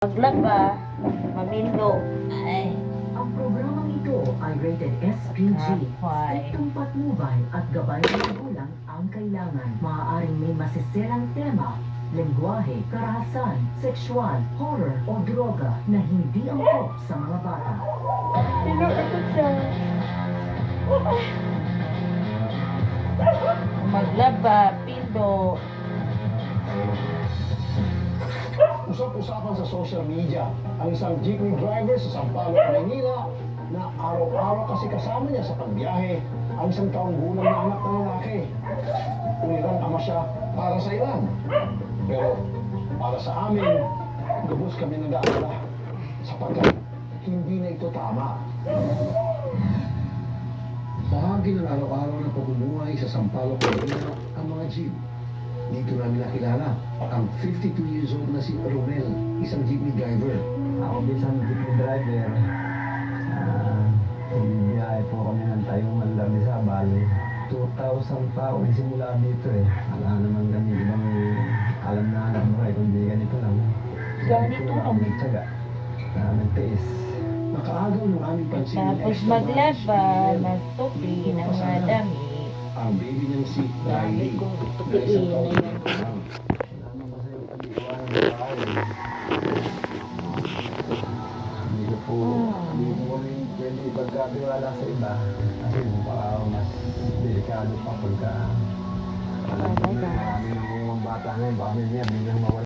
Maglaba, mamindo. Ay, Ang programang ito ay rated SPG. Why? Striktong patnubay at gabay ng magulang ang kailangan. Maaaring may masisirang tema, lengguwahe, karahasan, sexual, horror o droga na hindi angkop sa mga bata. ako siya. Maglaba, pindo. Usap-usapan sa social media ang isang jeepney driver sa Sampaloc, Maynila na araw-araw kasi kasama niya sa pagbiyahe ang isang taong gulang na anak ng lalaki. Unirang ama siya para sa ilan. Pero para sa amin, lubos kami nag-aalala sapagkat hindi na ito tama. Bahagi ng araw-araw na pagmumuhay sa Sampaloc, Maynila ang mga jeep. Dito namin nakilala ang 52 years old na si Romel, isang jeepney driver. Ako bisan jeepney driver. Bibiyahe po kami ng tayong Mandar Sabal. 2,000 tao simula dito eh. Wala naman kami ibang alam na anak buhay, kundi ganito lang. Ganito lang. Nagtsaga. Nagtiis. Nakaagaw ng aming pansin ng Tapos extra maglaba, marriage magtupi ng mga dami. ang baby niyang si Dami Riley ko na tupiin isang na taong yan. gulang. Salamat pa sa iyo pag-iwanan ng bahay. Hindi ko po, hindi ko kami pwede ipagkatiwala sa iba. Kasi baka mas delikado pa pagka alam mo na marami ng mga bata ngayon, baka may niya, biglang mawala.